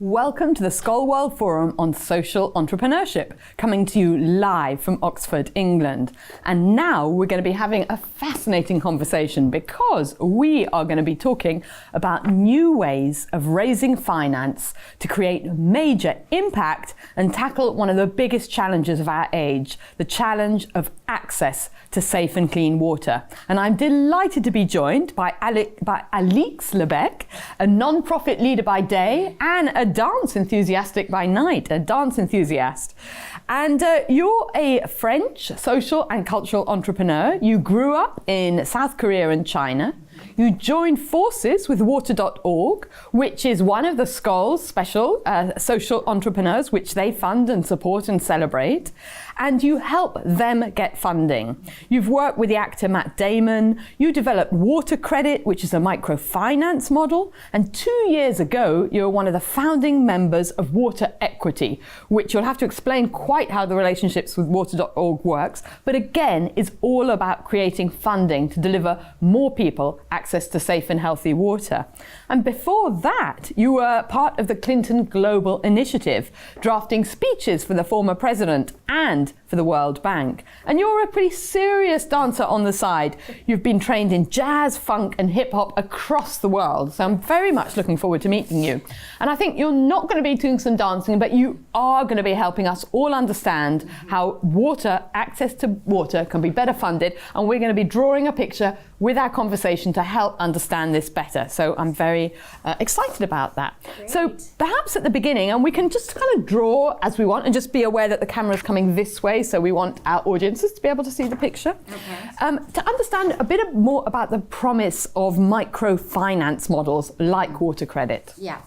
Welcome to the Skoll World Forum on Social Entrepreneurship, coming to you live from Oxford, England. And now we're going to be having a fascinating conversation because we are going to be talking about new ways of raising finance to create major impact and tackle one of the biggest challenges of our age, the challenge of access to safe and clean water. And I'm delighted to be joined by Alix Libec, a non-profit leader by day and a dance enthusiast by night, a dance enthusiast. And you're a French social and cultural entrepreneur. You grew up in South Korea and China. You joined forces with WaterEquity, which is one of the Skoll's special social entrepreneurs, which they fund and support and celebrate. And you help them get funding. You've worked with the actor Matt Damon. You developed WaterEquity, which is a microfinance model. And 2 years ago, you were one of the founding members of WaterEquity, which you'll have to explain quite how the relationships with WaterEquity works. But again, is all about creating funding to deliver more people access to safe and healthy water. And before that, you were part of the Clinton Global Initiative, drafting speeches for the former president and for the World Bank. And you're a pretty serious dancer on the side. You've been trained in jazz, funk and hip hop across the world. So I'm very much looking forward to meeting you. And I think you're not going to be doing some dancing, but you are going to be helping us all understand how access to water can be better funded. And we're going to be drawing a picture with our conversation to help understand this better. So I'm very excited about that. Great. So perhaps at the beginning, and we can just kind of draw as we want and just be aware that the camera is coming this way, so we want our audiences to be able to see the picture. Okay. To understand a bit more about the promise of microfinance models like WaterEquity. Yeah.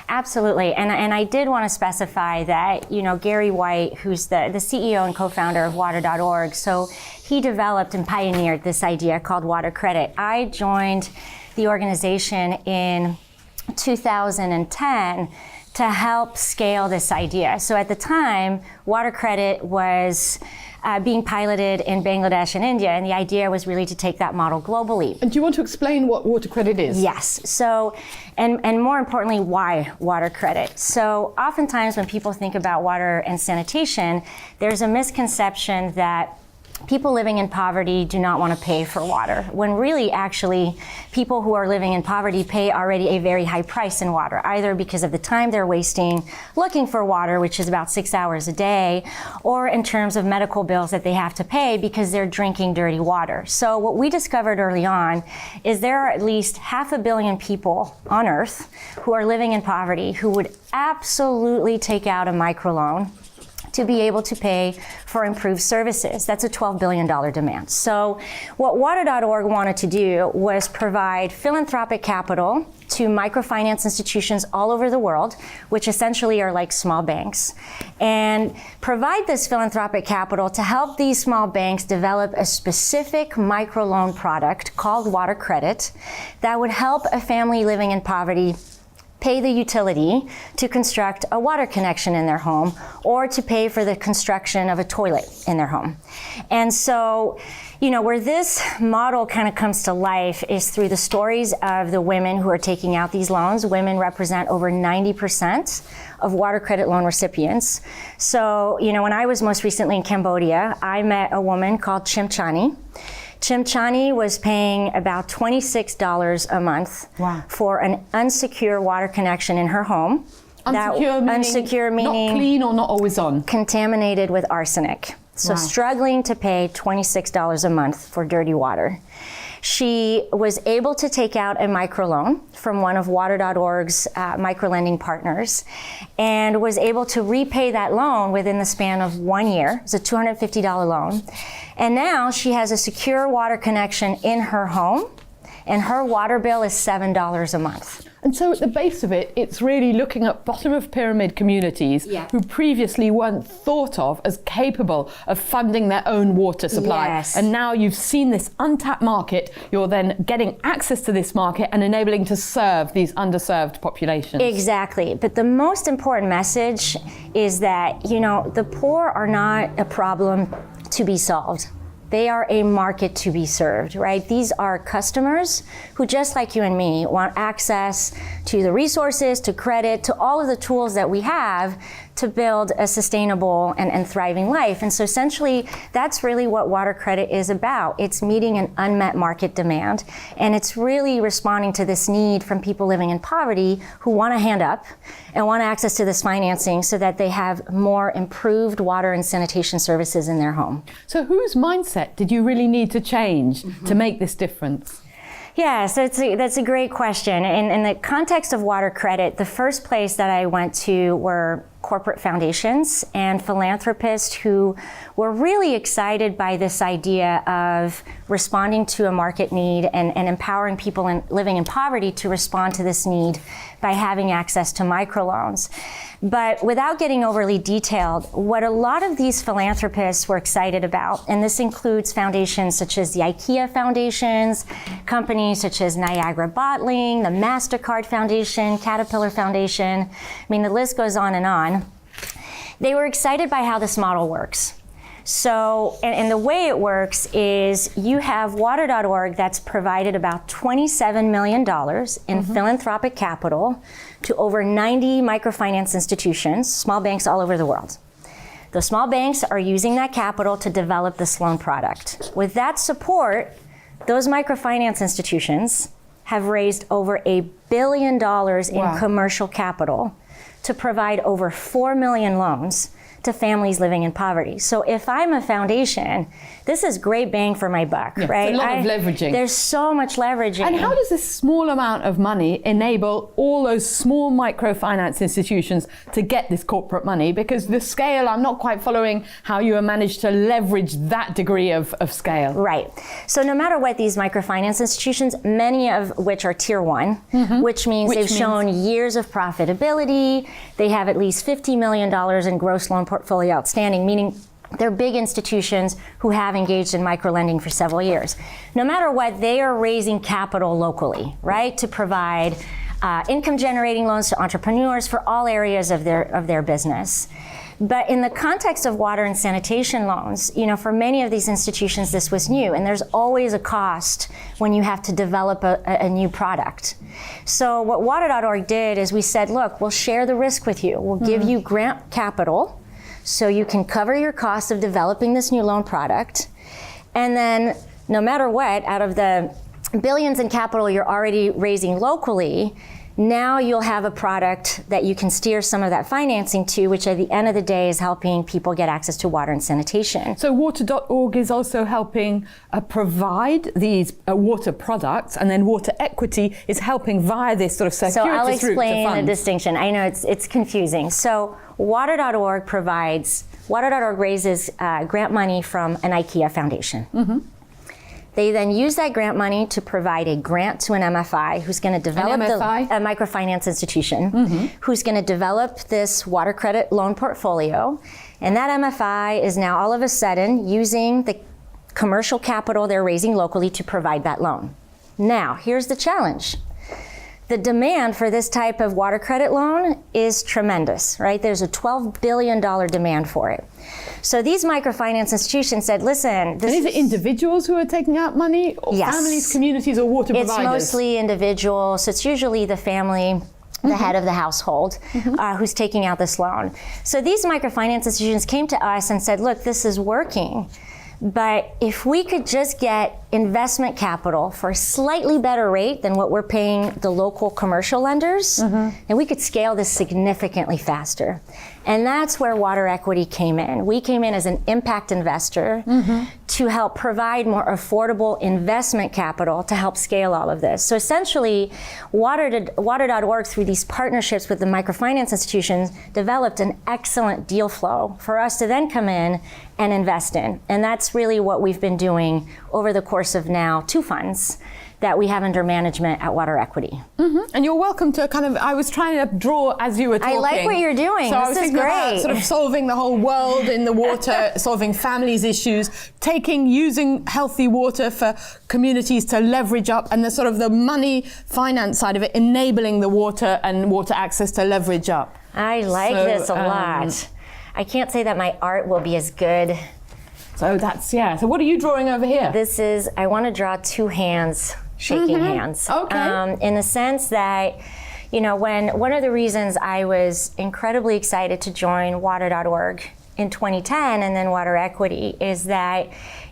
Absolutely, and I did want to specify that, Gary White, who's the CEO and co-founder of WaterEquity, so he developed and pioneered this idea called WaterEquity. I joined the organization in 2010 to help scale this idea. So at the time, WaterEquity was being piloted in Bangladesh and India, and the idea was really to take that model globally. And do you want to explain what WaterEquity is? Yes. So, and more importantly, why WaterEquity? So oftentimes when people think about water and sanitation, there's a misconception that people living in poverty do not want to pay for water, when really, actually, people who are living in poverty pay already a very high price in water, either because of the time they're wasting looking for water, which is about 6 hours a day, or in terms of medical bills that they have to pay because they're drinking dirty water. So what we discovered early on is there are at least 500 million people on Earth who are living in poverty who would absolutely take out a microloan to be able to pay for improved services. That's a $12 billion demand. So what WaterEquity wanted to do was provide philanthropic capital to microfinance institutions all over the world, which essentially are like small banks, and provide this philanthropic capital to help these small banks develop a specific microloan product called WaterEquity that would help a family living in poverty pay the utility to construct a water connection in their home or to pay for the construction of a toilet in their home. And so, where this model kind of comes to life is through the stories of the women who are taking out these loans. Women represent over 90% of WaterEquity loan recipients. So, when I was most recently in Cambodia, I met a woman called Chim Chani. Chim Chani was paying about $26 a month for an unsecure water connection in her home. Unsecure meaning not clean or not always on. Contaminated with arsenic. So struggling to pay $26 a month for dirty water. She was able to take out a microloan from one of WaterEquity's microlending partners and was able to repay that loan within the span of 1 year. It's a $250 loan. And now she has a secure water connection in her home, and her water bill is $7 a month. And so at the base of it, it's really looking at bottom of pyramid communities who previously weren't thought of as capable of funding their own water supply. Yes. And now you've seen this untapped market, you're then getting access to this market and enabling to serve these underserved populations. Exactly. But the most important message is that, the poor are not a problem to be solved. They are a market to be served, right? These are customers who, just like you and me, want access to the resources, to credit, to all of the tools that we have to build a sustainable and thriving life. And so essentially, that's really what water credit is about. It's meeting an unmet market demand, and it's really responding to this need from people living in poverty who want a hand up and want access to this financing so that they have more improved water and sanitation services in their home. So whose mindset did you really need to change to make this difference? Yeah, so that's a great question. In the context of water credit, the first place that I went to were corporate foundations and philanthropists who were really excited by this idea of responding to a market need and empowering people living in poverty to respond to this need by having access to microloans. But without getting overly detailed, what a lot of these philanthropists were excited about, and this includes foundations such as the IKEA foundations, companies such as Niagara Bottling, the MasterCard Foundation, Caterpillar Foundation, I mean, the list goes on and on. They were excited by how this model works. So, and the way it works is you have Water.org that's provided about $27 million in philanthropic capital to over 90 microfinance institutions, small banks all over the world. The small banks are using that capital to develop this loan product. With that support, those microfinance institutions have raised over $1 billion in commercial capital to provide over 4 million loans to families living in poverty. So if I'm a foundation, this is great bang for my buck, right? It's a lot of leveraging. There's so much leveraging. And how does this small amount of money enable all those small microfinance institutions to get this corporate money? Because the scale, I'm not quite following how you managed to leverage that degree of scale. Right. So no matter what, these microfinance institutions, many of which are tier one, which means they've shown years of profitability, they have at least $50 million in gross loan portfolio outstanding, meaning they're big institutions who have engaged in microlending for several years. No matter what, they are raising capital locally, right, to provide income-generating loans to entrepreneurs for all areas of their business. But in the context of water and sanitation loans, you know, for many of these institutions, this was new, and there's always a cost when you have to develop a new product. So what Water.org did is we said, look, we'll share the risk with you. We'll give you grant capital so you can cover your costs of developing this new loan product. And then no matter what, out of the billions in capital you're already raising locally, now you'll have a product that you can steer some of that financing to, which at the end of the day is helping people get access to water and sanitation. So Water.org is also helping provide these water products, and then WaterEquity is helping via this sort of circuitous route to funds. So I'll explain the distinction. I know it's confusing. So Water.org raises grant money from an IKEA foundation. They then use that grant money to provide a grant to an MFI who's going to develop a microfinance institution, who's going to develop this water credit loan portfolio. And that MFI is now all of a sudden using the commercial capital they're raising locally to provide that loan. Now, here's the challenge. The demand for this type of water credit loan is tremendous, right? There's a $12 billion demand for it. So these microfinance institutions said, listen, this is it individuals who are taking out money, or families, communities, or water providers? It's mostly individuals. So it's usually the family, the head of the household, who's taking out this loan. So these microfinance institutions came to us and said, look, this is working. But if we could just get investment capital for a slightly better rate than what we're paying the local commercial lenders, then we could scale this significantly faster. And that's where WaterEquity came in. We came in as an impact investor to help provide more affordable investment capital to help scale all of this. So essentially, Water.org, through these partnerships with the microfinance institutions, developed an excellent deal flow for us to then come in and invest in. And that's really what we've been doing over the course of now 2 funds that we have under management at WaterEquity. And you're welcome to I was trying to draw as you were talking. I like what you're doing. So this I was is thinking great. about sort of solving the whole world in the water, solving families' issues, using healthy water for communities to leverage up, and the sort of the money finance side of it, enabling the water and water access to leverage up. I like this a lot. I can't say that my art will be as good So that's, yeah. So what are you drawing over here? This is, I want to draw two hands shaking hands. Okay. In the sense that, you know, one of the reasons I was incredibly excited to join water.org in 2010 and then WaterEquity is that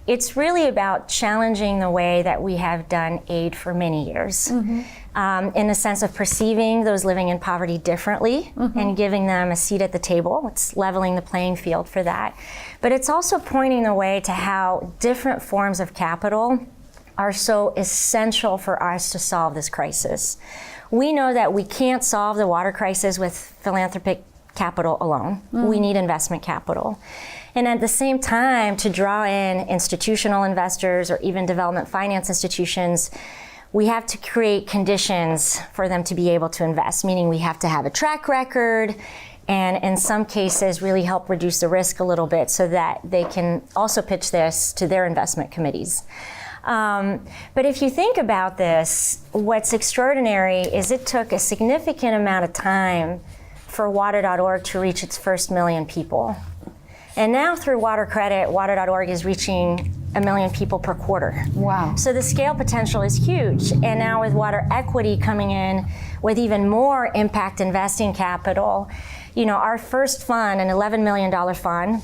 it's really about challenging the way that we have done aid for many years. In the sense of perceiving those living in poverty differently and giving them a seat at the table. It's leveling the playing field for that. But it's also pointing the way to how different forms of capital are so essential for us to solve this crisis. We know that we can't solve the water crisis with philanthropic capital alone. We need investment capital. And at the same time, to draw in institutional investors or even development finance institutions, we have to create conditions for them to be able to invest, meaning we have to have a track record and in some cases really help reduce the risk a little bit so that they can also pitch this to their investment committees. But if you think about this, what's extraordinary is it took a significant amount of time for water.org to reach its first 1 million people. And now through WaterCredit, water.org is reaching 1 million people per quarter. Wow. So the scale potential is huge. And now with WaterEquity coming in with even more impact investing capital, you know, our first fund, an $11 million fund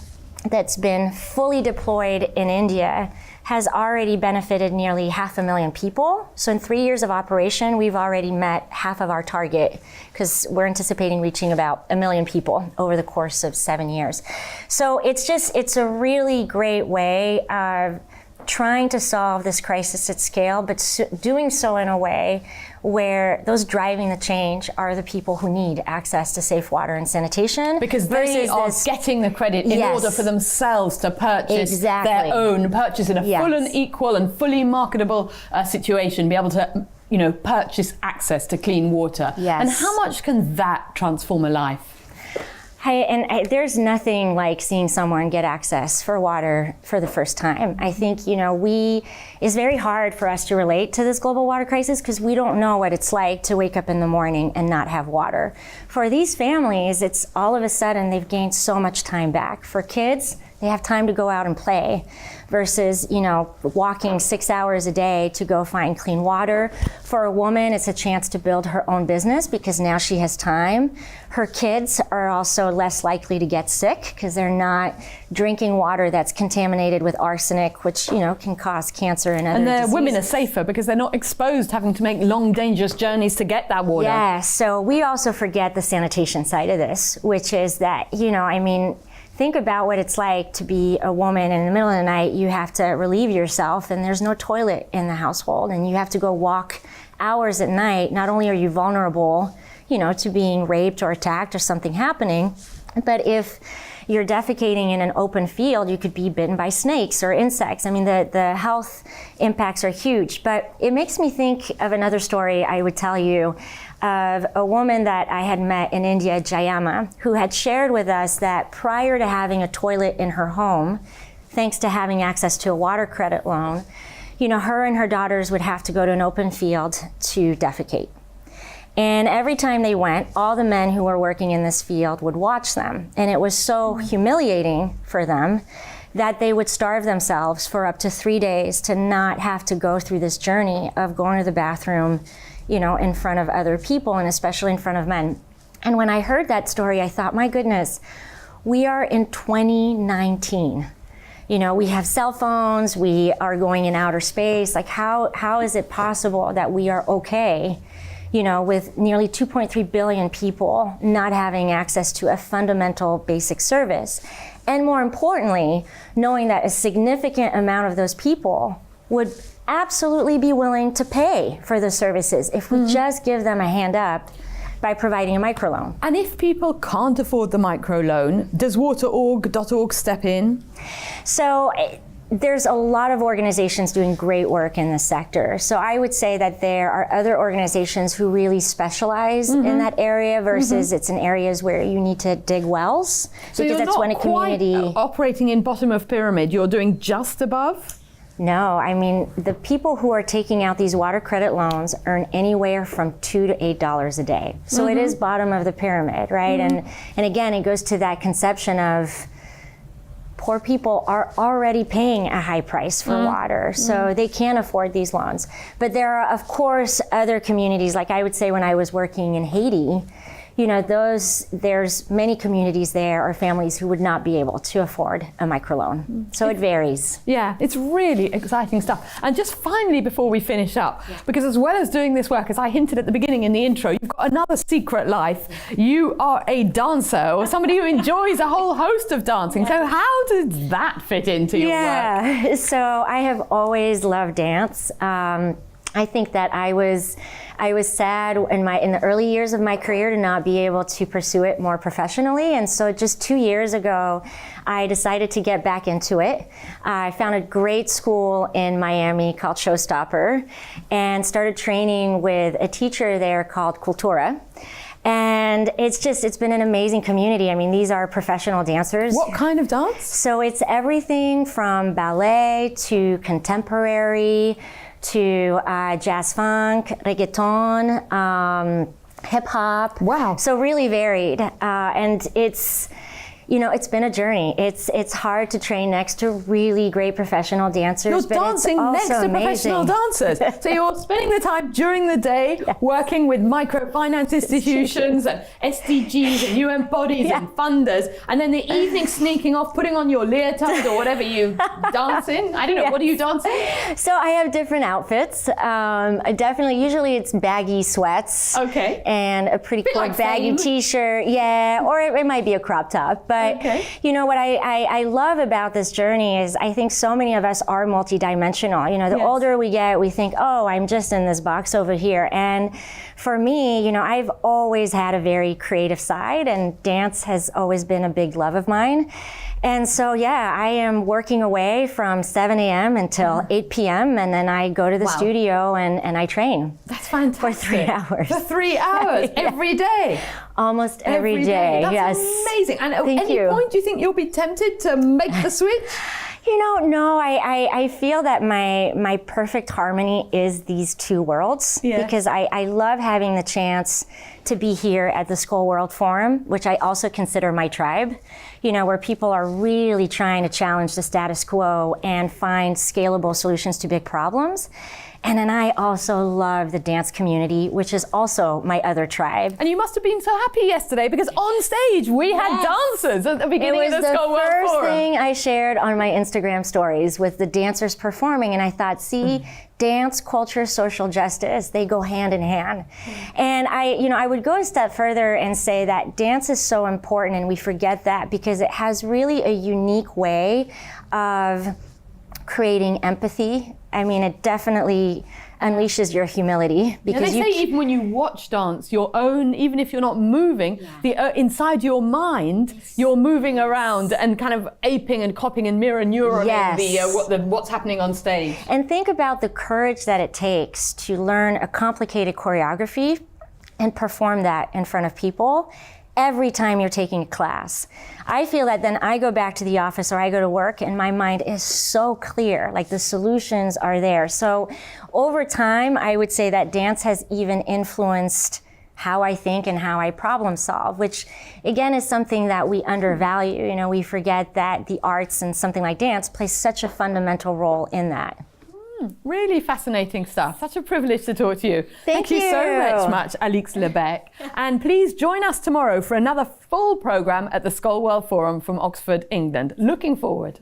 that's been fully deployed in India, has already benefited nearly 500,000 people. So in 3 years of operation, we've already met half of our target because we're anticipating reaching about 1 million people over the course of 7 years. So it's a really great way of trying to solve this crisis at scale, but doing so in a way where those driving the change are the people who need access to safe water and sanitation. Because they are getting the credit in order for themselves to purchase their own, purchase in a full and equal and fully marketable situation, be able to, you know, purchase access to clean water. And how much can that transform a life? There's nothing like seeing someone get access for water for the first time. I think, you know, it's very hard for us to relate to this global water crisis because we don't know what it's like to wake up in the morning and not have water. For these families, it's all of a sudden they've gained so much time back. For kids, they have time to go out and play versus, you know, walking 6 hours a day to go find clean water. For a woman, it's a chance to build her own business because now she has time. Her kids are also less likely to get sick because they're not drinking water that's contaminated with arsenic, which, you know, can cause cancer and other diseases. Women are safer because they're not exposed having to make long, dangerous journeys to get that water. Yeah, so we also forget the sanitation side of this, which is that, you know, I mean, think about what it's like to be a woman and in the middle of the night you have to relieve yourself and there's no toilet in the household and you have to go walk hours at night. Not only are you vulnerable, you know, to being raped or attacked or something happening, but if you're defecating in an open field, you could be bitten by snakes or insects. I mean, the health impacts are huge. But it makes me think of another story I would tell you of a woman that I had met in India, Jayama, who had shared with us that prior to having a toilet in her home, thanks to having access to a water credit loan, you know, her and her daughters would have to go to an open field to defecate. And every time they went, all the men who were working in this field would watch them. And it was so humiliating for them that they would starve themselves for up to 3 days to not have to go through this journey of going to the bathroom, you know, in front of other people and especially in front of men. And when I heard that story, I thought, my goodness, we are in 2019. You know, we have cell phones, we are going in outer space. Like how is it possible that we are okay, you know, with nearly 2.3 billion people not having access to a fundamental basic service? And more importantly, knowing that a significant amount of those people would absolutely be willing to pay for the services if we just give them a hand up by providing a microloan. And if people can't afford the microloan, does WaterOrg.org step in? So there's a lot of organizations doing great work in this sector. So I would say that there are other organizations who really specialize in that area versus it's in areas where you need to dig wells. So because you're that's not when a community quite operating in bottom of pyramid, you're doing just above? No, I mean, the people who are taking out these water credit loans earn anywhere from $2 to $8 a day. So it is bottom of the pyramid, right? And again, it goes to that conception of poor people are already paying a high price for water, so they can't afford these loans. But there are, of course, other communities, like I would say when I was working in Haiti, you know, there's many communities there or families who would not be able to afford a microloan. So it varies. Yeah, it's really exciting stuff. And just finally, before we finish up, because as well as doing this work, as I hinted at the beginning in the intro, you've got another secret life. You are a dancer, or somebody who enjoys a whole host of dancing. So how does that fit into your work? Yeah, so I have always loved dance. I think that I was sad in the early years of my career to not be able to pursue it more professionally, and so just 2 years ago I decided to get back into it. I found a great school in Miami called Showstopper and started training with a teacher there called Cultura. And it's been an amazing community. I mean, these are professional dancers. What kind of dance? So it's everything from ballet to contemporary to jazz funk, reggaeton, hip hop. Wow. So really varied. And it's been a journey. It's hard to train next to really great professional dancers. You're but dancing it's next to also professional amazing. dancers. So you're spending the time during the day working with microfinance institutions and SDGs and UN bodies and funders, and then the evening sneaking off, putting on your leotard or whatever you dance in. I don't know, what do you dance in? So I have different outfits. Usually it's baggy sweats. Okay. And a pretty cool like baggy Fame. t-shirt. Yeah, or it might be a crop top. But you know what I love about this journey is I think so many of us are multidimensional. You know, the older we get, we think, oh, I'm just in this box over here. And for me, you know, I've always had a very creative side, and dance has always been a big love of mine. And so, yeah, I am working away from 7 a.m. until 8 p.m. and then I go to the studio and I train. That's fantastic. For 3 hours. For 3 hours every day. Almost every day. That's yes. amazing. And at any point, do you think you'll be tempted to make the switch? You know, no, I feel that my perfect harmony is these two worlds, because I love having the chance to be here at the Skoll World Forum, which I also consider my tribe, you know, where people are really trying to challenge the status quo and find scalable solutions to big problems. And then I also love the dance community, which is also my other tribe. And you must have been so happy yesterday because on stage we had dancers at the beginning of the Skoll World Forum. It was the first thing I shared on my Instagram stories with the dancers performing, and I thought, see, dance, culture, social justice, they go hand in hand. And I would go a step further and say that dance is so important, and we forget that because it has really a unique way of creating empathy. I mean, it definitely unleashes your humility. Because and they say even when you watch dance, your own, even if you're not moving, the inside your mind, you're moving around and kind of aping and copying and mirror neuroning what's happening on stage. And think about the courage that it takes to learn a complicated choreography and perform that in front of people every time you're taking a class. I feel that then I go back to the office or I go to work and my mind is so clear, like the solutions are there. So over time, I would say that dance has even influenced how I think and how I problem solve, which again is something that we undervalue. You know, we forget that the arts and something like dance plays such a fundamental role in that. Really fascinating stuff. Such a privilege to talk to you. Thank you so much, Alix Libec. And please join us tomorrow for another full programme at the Skoll World Forum from Oxford, England. Looking forward.